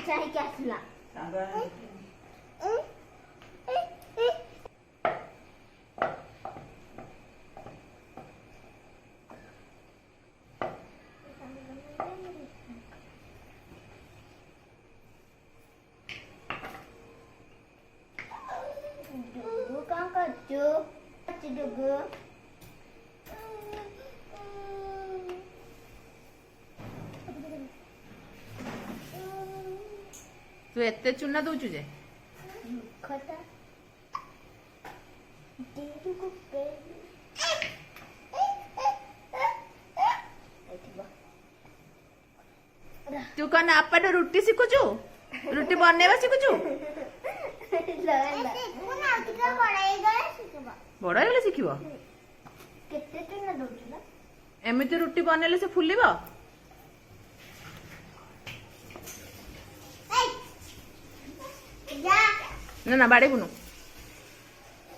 चाहिए आसला डुगु कौन करचु डुगु तू एते चूना दउचु जे खता देदु को पे तू कौन आपा रुटी शिखुचु रुटी बनेवा शिखुचु बड़ हेले शिखिब केते चूना दउचु ना एमिति रुटी बनेले से फुलिबो ना ना बाड़े बुनु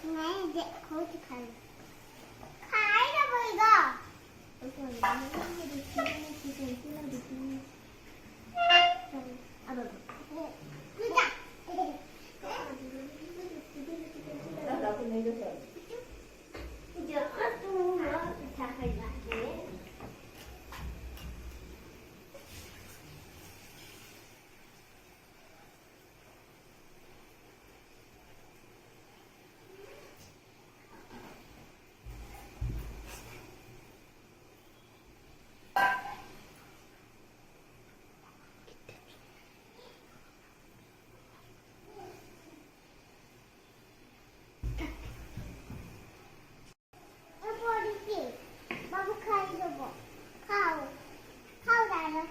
नहीं जे खोज खाई खाई ना बोलेगा बाबू खाई दबो खाओ खाओ दादा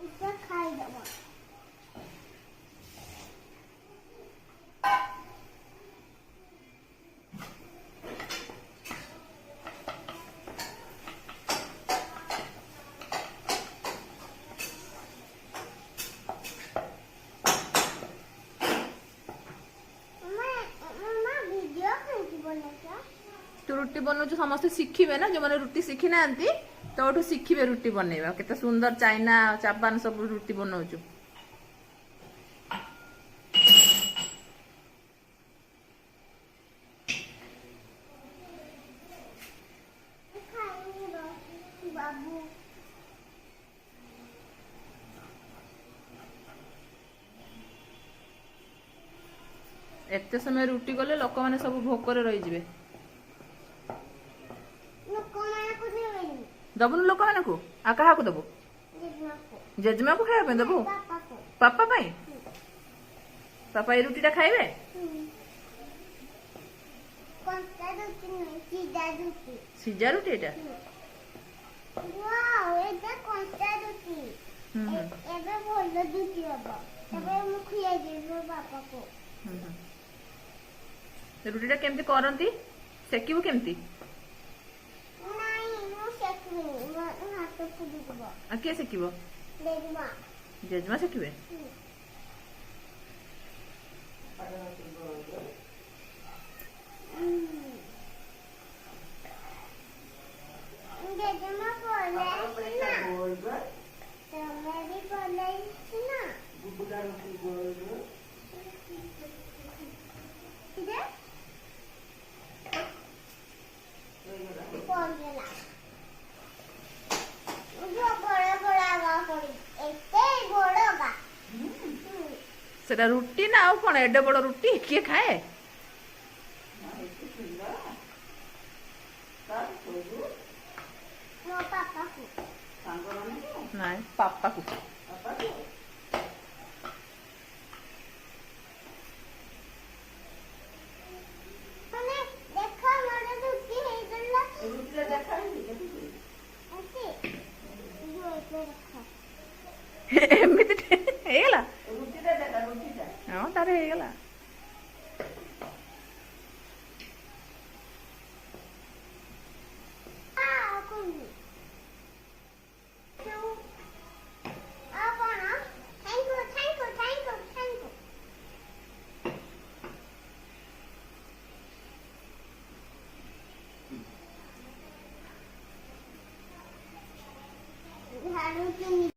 इसे खाई दबो तू रुटी बनौଛୁ ସମସ୍ତେ ଶିଖିବେ ନା ଯୋଉମାନେ ରୁଟି ଶିଖି ନାହାନ୍ତି ତୋଠୁ ଶିଖିବେ ରୁଟି ବନେଇବା କେତେ ସୁନ୍ଦର ଚାଇନା ଚାପାନ ସବୁ ରୁଟି बनौଛୁ एते समय रुटी गले लोक माने सब भोकरे रही जिवे दबुन लोक माने को आ कहा को दबु जेजमा को खाए पे दबु पापा पाई पापा ए रुटी टा खाइबे सिजा रुटी एटा वाओ एटा कोनटा रुटी एबे बोल रुटी हबो तबे मु खुया देबो पापा को रुटी टा केमती करंती सेकिबो केमती आ के सेकिबो जेजमा सेकिबे जेजमा बोले ना तमे भी बोले ना बुबुला रुटी बोल इधर बोल गेला सेटा रुटी ना आउ कोन एडे बड़ रुटी के खाए नहीं पापा को एमिति हेला हाँ तारे हेला ଚୁନି